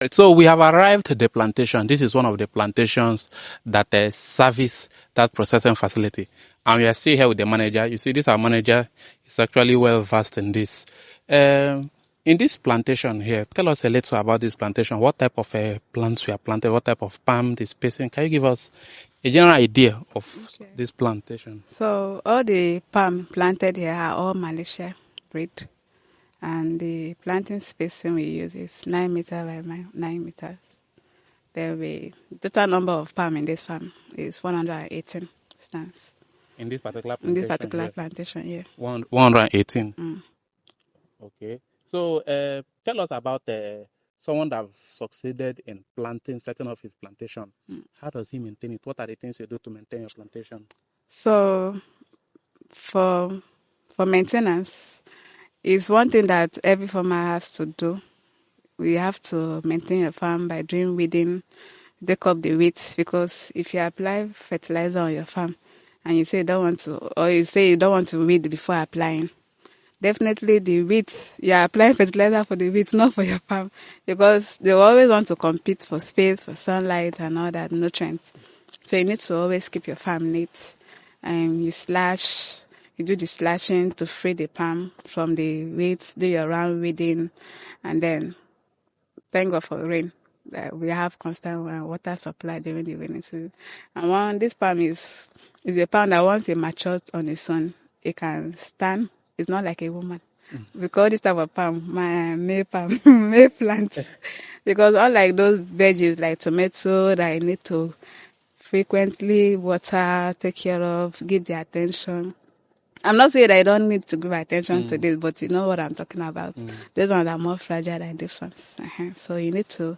Right, so we have arrived at the plantation. This is one of the plantations that service that processing facility. And we are still here with the manager. You see, this our manager is actually well versed in this. In this plantation here, tell us a little about this plantation. What type of plants we are planted? What type of palm this spacing? Can you give us a general idea of this plantation? So all the palm planted here are all Malaysia breed, and the planting spacing we use is 9 meters by 9 meters. The total number of palm in this farm is 118 stands. In this particular In this plantation particular here, plantation, yeah. 118. Mm. Okay. So tell us about someone that succeeded in setting up his plantation. How does he maintain it? What are the things you do to maintain your plantation? So for maintenance, it's one thing that every farmer has to do. We have to maintain a farm by doing weeding, take up the weeds, because if you apply fertilizer on your farm and you say you don't want to, or you say you don't want to weed before applying, definitely the weeds, you're applying fertilizer for the weeds, not for your farm, because they always want to compete for space, for sunlight and all that, nutrients. So you need to always keep your farm neat. You do the slashing to free the palm from the weeds, do your round weeding, and then thank God for rain. We have constant water supply during the rainy season. And this palm is a palm that once it matures on the sun, it can stand. It's not like a woman. We call this type of palm May palm, May plant. Because unlike those veggies like tomato that you need to frequently water, take care of, give the attention. I'm not saying that I don't need to give attention to this, but you know what I'm talking about. These ones are more fragile than these ones. So you need to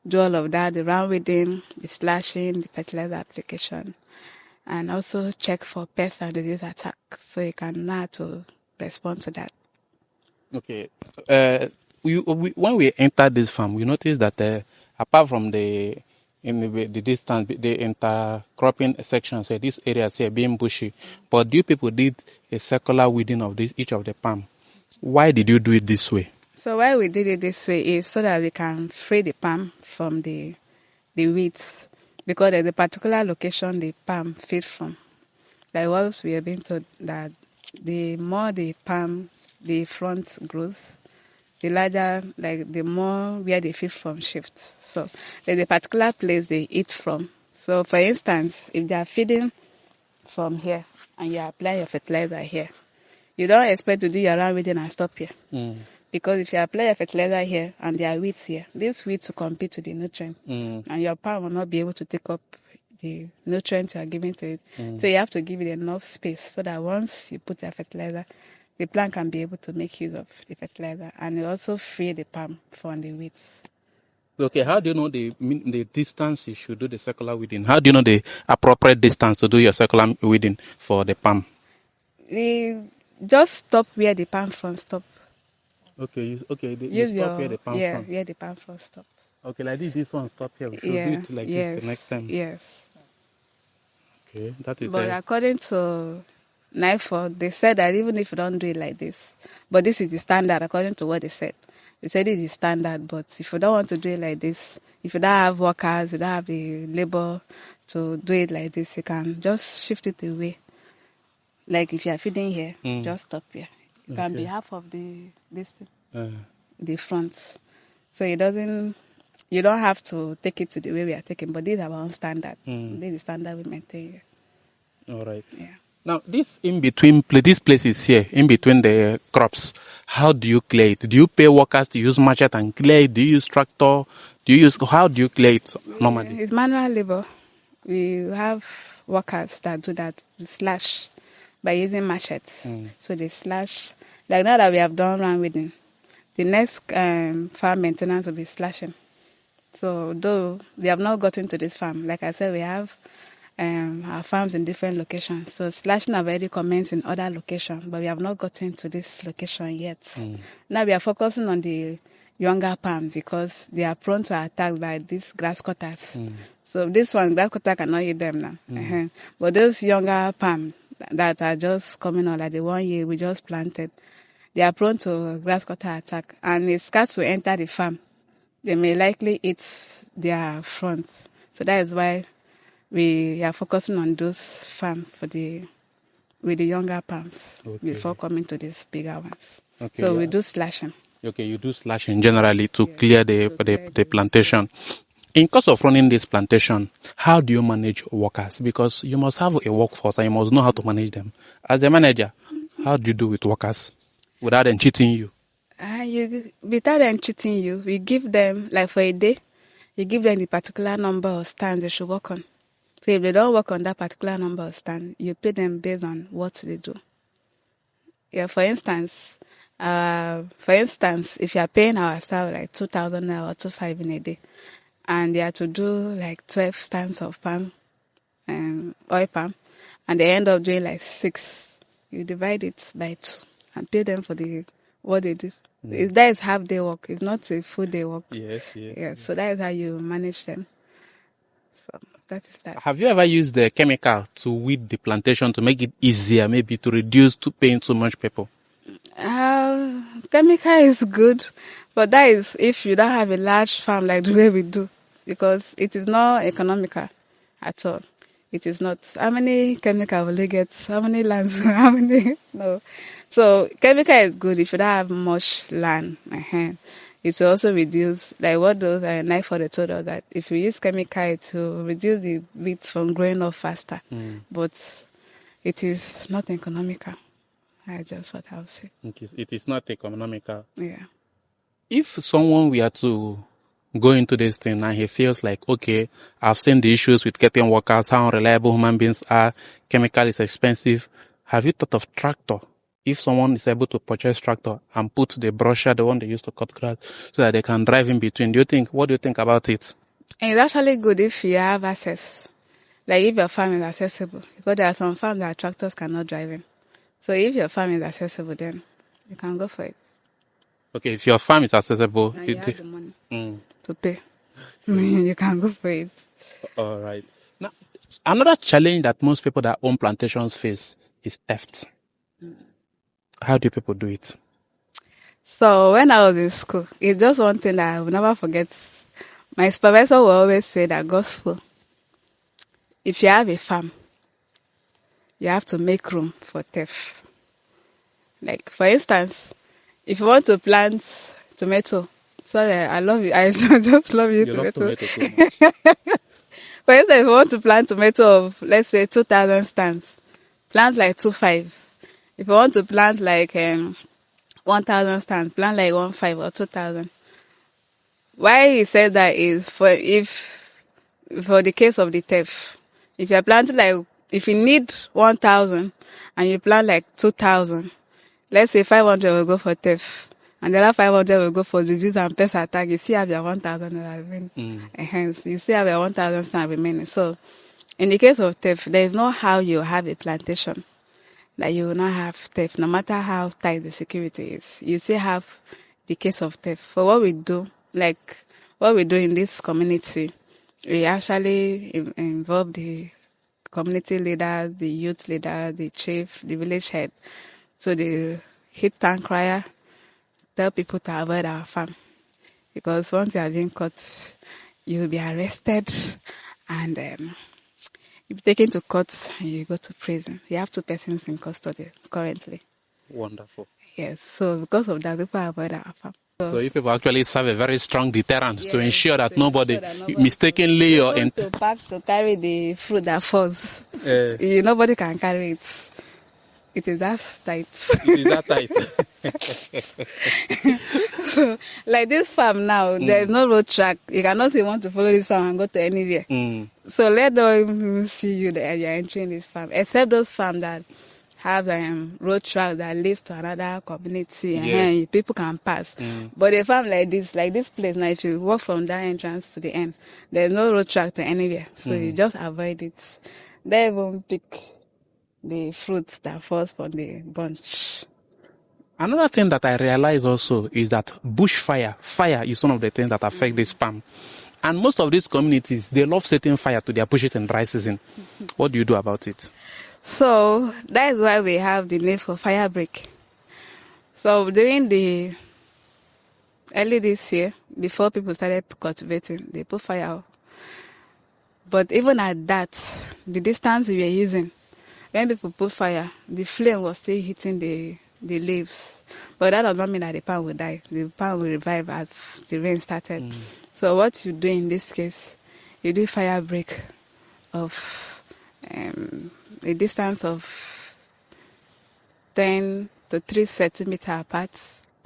do all of that, the round weeding, the slashing, the fertilizer application, and also check for pest and disease attack so you can know how to respond to that. Okay. When we entered this farm, we noticed that apart from the distance, the intercropping sections, these areas here being bushy, but you people did a circular weeding of each of the palm. Why did you do it this way? So why we did it this way is so that we can free the palm from the weeds, because there's a particular location the palm feed from. Like what we have been told, that the more the palm, the front grows, the larger, like the more where they feed from shifts. So there's a particular place they eat from. So for instance, if they are feeding from here and you apply your fertilizer here, you don't expect to do your round weeding and stop here. Because if you apply your fertilizer here and there are weeds here, these weeds will compete with the nutrients, and your palm will not be able to take up the nutrients you are giving to it. So you have to give it enough space so that once you put your fertilizer, the plant can be able to make use of the fertilizer, and it also free the palm from the weeds. Okay, how do you know the distance you should do the circular weeding? How do you know the appropriate distance to do your circular weeding for the palm? Just stop where the palm front stop. Okay, you Use stop where the palm front. where the palm front stop. Okay, like this one stop here. We should do it like this the next time. Yes. Okay, that is But according to NIFOD, they said that even if you don't do it like this, but this is the standard according to what they said. They said it is standard, but if you don't want to do it like this, if you don't have workers, you don't have the labor to do it like this, you can just shift it away. Like if you are feeding here, just stop here. It can be half of the front. So you don't have to take it to the way we are taking, but these are our own standard. This is the standard we maintain here. all right. Yeah. Now, this in between, these places here, in between the crops, how do you clear it? Do you pay workers to use machete and clear it? Do you use tractor? How do you clear it normally? It's manual labor. We have workers that do that, slash by using machetes. So they slash. Like now that we have done round weeding, the next farm maintenance will be slashing. So though we have not gotten to this farm, like I said, we have our farms in different locations. So slashing have already commenced in other locations, but we have not gotten to this location yet. Now we are focusing on the younger palms because they are prone to attack by these grass cutters. So this one, grass cutter cannot eat them now. But those younger palms that are just coming on, like the 1 year we just planted, they are prone to grass cutter attack, and it starts to enter the farm they may likely eat their front. So that is why we are focusing on those farms with the younger palms before coming to these bigger ones. Okay, So we yeah. do slashing. Okay, you do slashing generally to clear the, to the, clear the plantation. In course of running this plantation, how do you manage workers? Because you must have a workforce and you must know how to manage them. As a manager, how do you do with workers without them cheating you? Without them cheating you, we give them, like for a day, you give them the particular number of stands they should work on. So if they don't work on that particular number of stands, you pay them based on what they do. Yeah, for instance, if you are paying our staff like 2,000 or 2,500 in a day, and they are to do like 12 stands of palm, oil palm, and they end up doing like 6, you divide it by 2 and pay them for what they do. That is half day work. It's not a full day work. Yes. So that is how you manage them. So that is that. Have you ever used the chemical to weed the plantation to make it easier, maybe to reduce to paying too much people? Chemical is good, but that is if you don't have a large farm like the way we do, because it is not economical at all. It is not. How many chemical will you get? How many lands? How many? No. So chemical is good if you don't have much land. It will also reduce, like what those knife for the told us that if you use chemical, it will reduce the weeds from growing up faster. But it is not economical. That's just what I would say. It is not economical. Yeah. If someone were to go into this thing and he feels like, okay, I've seen the issues with getting workers, how unreliable human beings are, chemical is expensive, have you thought of tractor? If someone is able to purchase tractor and put the brusher, the one they use to cut grass, so that they can drive in between, what do you think about it? And it's actually good if you have access. Like if your farm is accessible. Because there are some farms that tractors cannot drive in. So if your farm is accessible, then you can go for it. Okay, if your farm is accessible, And you have the money to pay. You can go for it. All right. Now, another challenge that most people that own plantations face is theft. How do people do it? So when I was in school, it's just one thing that I will never forget. My supervisor will always say that gospel, if you have a farm, you have to make room for theft. Like, for instance, if you want to plant tomato, sorry, I love you. I just love you, You tomato. love tomato so much. For instance, if you want to plant tomato of, let's say, 2,000 stands, plant like 2,500. If you want to plant like 1,000 stands, plant like 1,500 or 2,000. Why he said that is for the case of the theft. If you are planting if you need 1,000 and you plant like 2,000, let's say 500 will go for theft, and the other 500 will go for disease and pest attack. You still have your 1,000 remaining. Hence, you still have your 1,000 stand remaining. So, in the case of theft, there is no how you have a plantation that you will not have theft, no matter how tight the security is. You still have the case of theft. For what we do, like what we do in this community, we actually involve the community leaders, the youth leader, the chief, the village head. So the hit town crier tell people to avoid our farm. Because once you are being caught, you will be arrested and you'll be taken to court and you go to prison. You have 2 persons in custody currently. Wonderful. Yes, so because of that, people avoid our farm. So you people actually serve a very strong deterrent to ensure that nobody mistakenly or to pack to carry the fruit that falls. Nobody can carry it. It is that tight. It is that tight. Like this farm now, there is no road track. You cannot say you want to follow this farm and go to anywhere. So let them see you that you're entering this farm, except those farms that have road track that leads to another community and people can pass. But a farm like this place now, if you walk from that entrance to the end, there's no road track to anywhere. So you just avoid it. They even pick the fruits that falls from the bunch. Another thing that I realize also is that fire is one of the things that affect this palm. And most of these communities, they love setting fire to their bushes in dry season. What do you do about it? So that is why we have the need for fire break. So during the Early this year, before people started cultivating, they put fire out. But even at that, the distance we were using, when people put fire, the flame was still hitting the leaves. But that does not mean that the palm will die. The palm will revive as the rain started. So what you do in this case, you do fire break of a distance of 10 to 3 centimeter apart,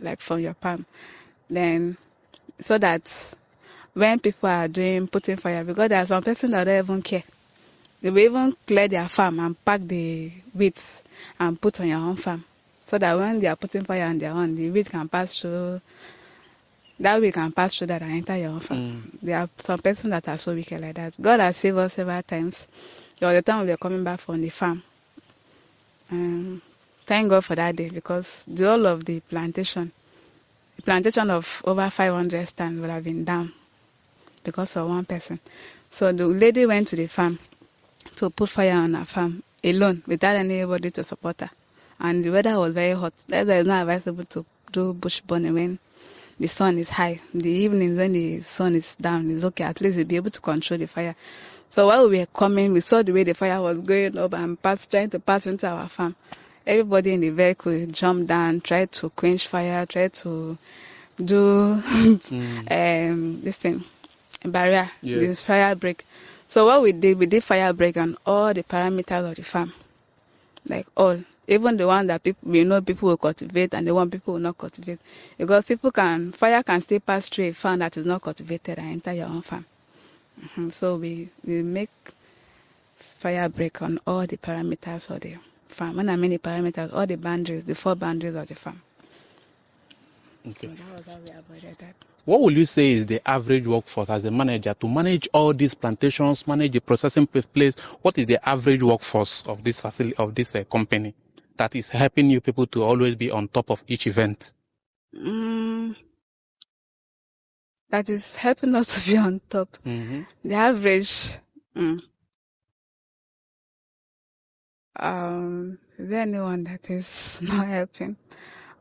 like from your palm. Then, so that when people are putting fire, because there are some persons that don't even care. They will even clear their farm and pack the weeds and put on your own farm. So that when they are putting fire on their own, the weed can pass through. That weed can pass through that and enter your own farm. There are some persons that are so wicked like that. God has saved us several times. There was the time we were coming back from the farm. Thank God for that day, because the whole of the plantation of over 500 stands would have been down because of one person. So the lady went to the farm to put fire on her farm alone without anybody to support her. And the weather was very hot. That's why it's not advisable to do bush burning when the sun is high. In the evenings when the sun is down, it's okay. At least you'll be able to control the fire. So while we were coming, we saw the way the fire was going up and trying to pass into our farm. Everybody in the vehicle jumped down, tried to quench fire, tried to do this thing, barrier, this fire break. So what we did fire break on all the parameters of the farm, like all, even the one that people will cultivate and the one people will not cultivate, because fire can still pass through a farm that is not cultivated and enter your own farm. So we make fire break on all the parameters of the farm. When I mean the parameters, all the boundaries, the 4 boundaries of the farm. Okay. So that was how we avoided that. What will you say is the average workforce as a manager to manage all these plantations, manage the processing place? What is the average workforce of this facility, of this company that is helping you people to always be on top of each event? That is helping us to be on top. The average. Is there anyone that is not helping?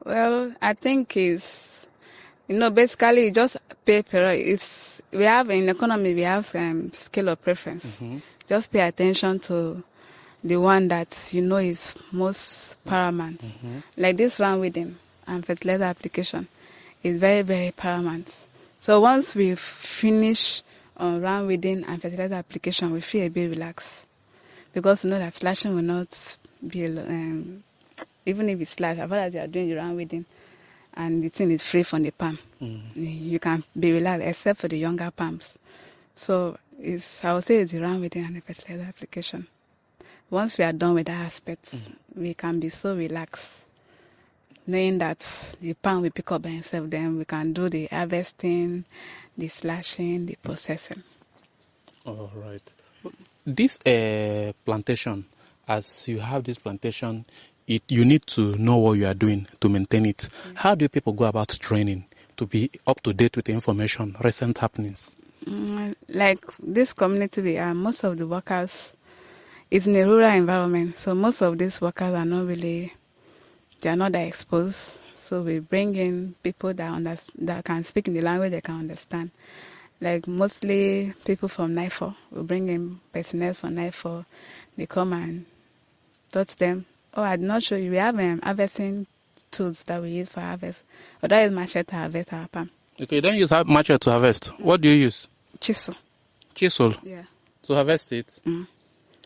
Well, I think is, basically just pay per. We have in economy, we have scale of preference. Just pay attention to the one that is most paramount. Like this round weeding and fertilizer application is very, very paramount. So once we finish on round weeding and fertilizer application, we feel a bit relaxed, because you know that slashing will not be even if it's slash, as far as you are doing the round weeding and the thing is free from the palm, you can be relaxed, except for the younger palms. So I would say it's the round weeding and the fertilizer application. Once we are done with that aspect, we can be so relaxed, knowing that the palm will pick up by itself. Then we can do the harvesting, the slashing, the processing. All right. This plantation, as you have this plantation, you need to know what you are doing to maintain it. How do people go about training to be up to date with the information, recent happenings? Like this community we are, most of the workers, it's in a rural environment, so most of these workers are not that exposed. So we bring in people that can speak in the language they can understand. Like mostly people from NIFO. We bring in personnel from NIFO. They come and taught them. Oh, I did not show you. We have harvesting tools that we use for harvest. But that is machete to harvest our palm. Okay, you don't use machete to harvest. What do you use? Chisel. Chisel? Yeah. To harvest it?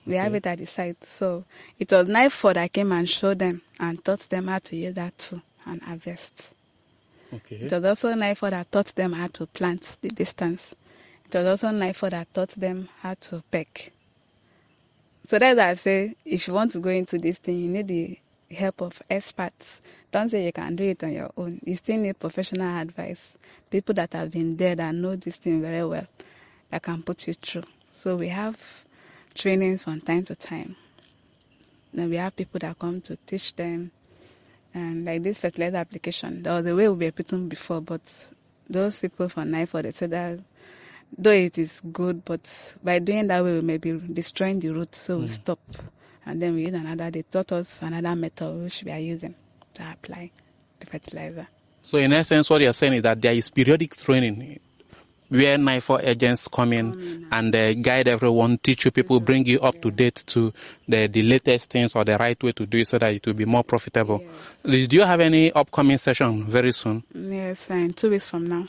We have it at the site. So it was NIFO that came and showed them and taught them how to use that tool and harvest. Okay. It was also NIFO that taught them how to plant the distance. It was also NIFO that taught them how to peck. So that's why I say, if you want to go into this thing, you need the help of experts. Don't say you can do it on your own. You still need professional advice. People that have been there that know this thing very well, that can put you through. So we have trainings from time to time. Then we have people that come to teach them. And like this fertilizer application, that was the way we were putting before, but those people from NIFO, they said that though it is good, but by doing that way, we may be destroying the roots, so we stop. And then we use they taught us another method which we are using to apply the fertilizer. So in essence, what you're saying is that there is periodic training where NIFO agents come in and guide everyone, teach you people, bring you up to date to the latest things or the right way to do it so that it will be more profitable. Yes. Do you have any upcoming session very soon? Yes, in 2 weeks from now.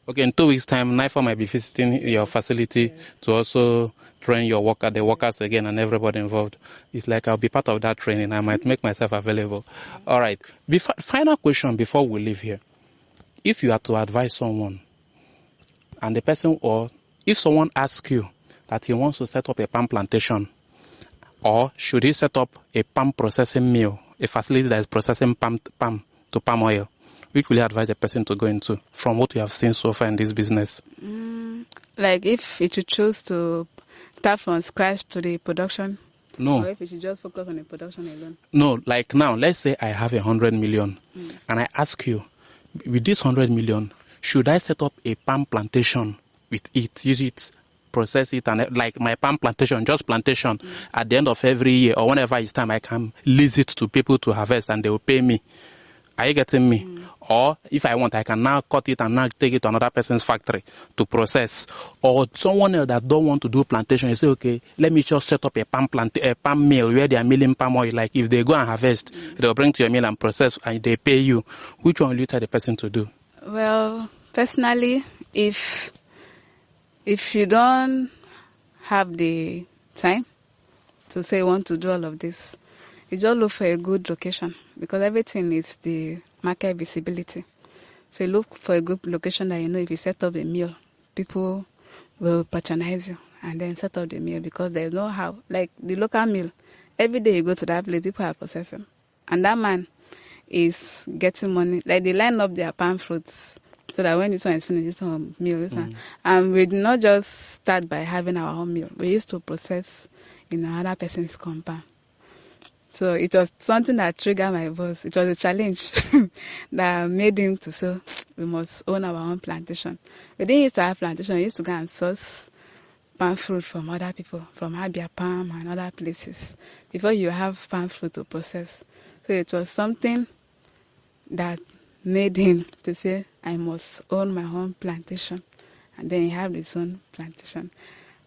Okay, in 2 weeks' time, NIFO might be visiting your facility to also train your the workers again and everybody involved. It's like I'll be part of that training. I might make myself available. All right. Final question before we leave here. If you are to advise someone and the person, or if someone asks you that he wants to set up a palm plantation, or should he set up a palm processing mill, a facility that is processing palm to palm oil, which will you advise the person to go into from what you have seen so far in this business? Like if it should choose to start from scratch to the production, No. or if it should just focus on the production alone. No, like now, let's say I have 100 million and I ask you, with this 100 million, should I set up a palm plantation with it, use it, process it, and like my palm plantation, just plantation, at the end of every year or whenever it's time, I can lease it to people to harvest and they will pay me. Are you getting me? Or if I want, I can now cut it and now take it to another person's factory to process. Or someone else that don't want to do plantation, you say, okay, let me just set up a palm mill where they are milling palm oil. Like if they go and harvest, they'll bring to your mill and process and they pay you. Which one will you tell the person to do? Well, personally, if you don't have the time to say you want to do all of this, you just look for a good location, because everything is the market visibility. So you look for a good location that you know if you set up a mill, people will patronize you and then set up the mill, because there's no how. Like the local mill, every day you go to that place, people are processing. And that man is getting money. Like they line up their palm fruits so that when this one is finished, this one meal, this one. And we did not just start by having our own meal. We used to process in another person's compound. So it was something that triggered my boss. It was a challenge that made him to say, we must own our own plantation. We didn't used to have plantation. We used to go and source palm fruit from other people, from Abia Palm and other places, before you have palm fruit to process. So it was something that made him to say, I must own my own plantation. And then he had his own plantation.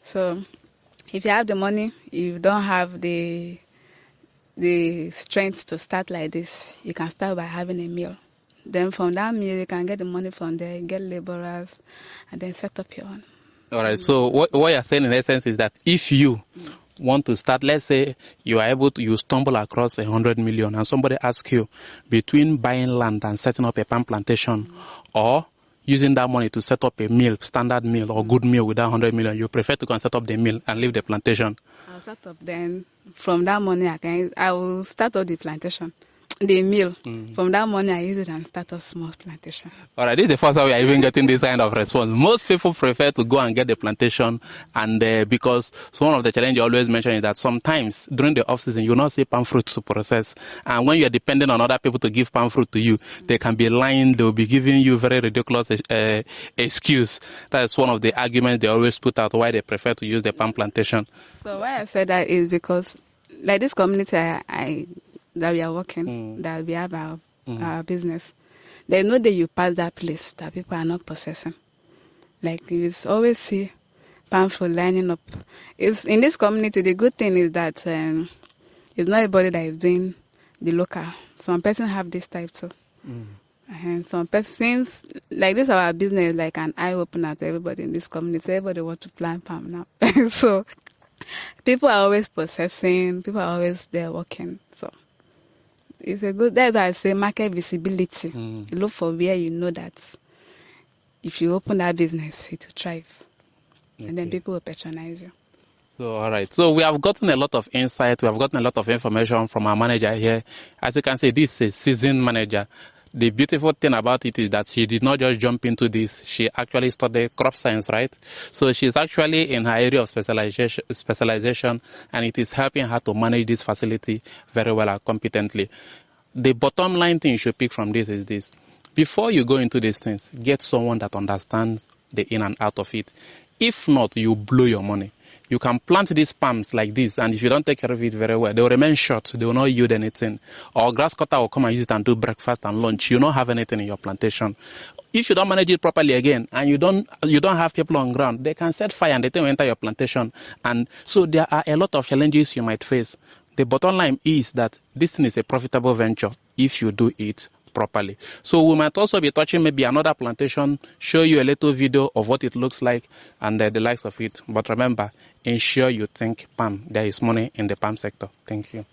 So if you have the money, you don't have the strength to start like this, you can start by having a mill. Then from that mill, you can get the money from there, get laborers, and then set up your own. All right. So what you're saying in essence is that if you want to start, let's say you stumble across 100 million and somebody asks you between buying land and setting up a palm plantation or using that money to set up a mill, standard mill or good mill with that 100 million, you prefer to go and set up the mill and leave the plantation? I'll start up then. From that money, I will start up the plantation, the mill. From that money, I use it and start a small plantation. All right, this is the first time we are even getting this kind of response. Most people prefer to go and get the plantation, and because one of the challenges you always mention is that sometimes during the off season you will not see palm fruit to process, and when you are dependent on other people to give palm fruit to you, they can be lying. They will be giving you very ridiculous excuse. That's one of the arguments they always put out why they prefer to use the palm plantation. So why I said that is because, like this community that we are working, that we have our business, there's no day you pass that place that people are not processing. Like you always see palm fruit lining up. It's in this community. The good thing is that it's not everybody that is doing the local. Some person have this type too. And some persons, like this, our business is like an eye opener to everybody in this community. Everybody wants to plant palm now. So people are always processing. People are always there working. So it's a good, that's why I say market visibility. You look for where you know that if you open that business, it will thrive. And then people will patronize you. So, all right. So we have gotten a lot of insight. We have gotten a lot of information from our manager here. As you can see, this is a seasoned manager. The beautiful thing about it is that she did not just jump into this. She actually studied crop science, right? So she's actually in her area of specialization, and it is helping her to manage this facility very well and competently. The bottom line thing you should pick from this is this. Before you go into these things, get someone that understands the in and out of it. If not, you blow your money. You can plant these palms like this, and if you don't take care of it very well, they will remain short. They will not yield anything. Or grass cutter will come and use it and do breakfast and lunch. You don't have anything in your plantation. If you don't manage it properly again, and you don't have people on ground, they can set fire and the thing will enter your plantation. And so there are a lot of challenges you might face. The bottom line is that this thing is a profitable venture if you do it properly. So we might also be touching maybe another plantation, show you a little video of what it looks like and the likes of it. But remember, ensure you think palm. There is money in the palm sector. Thank you.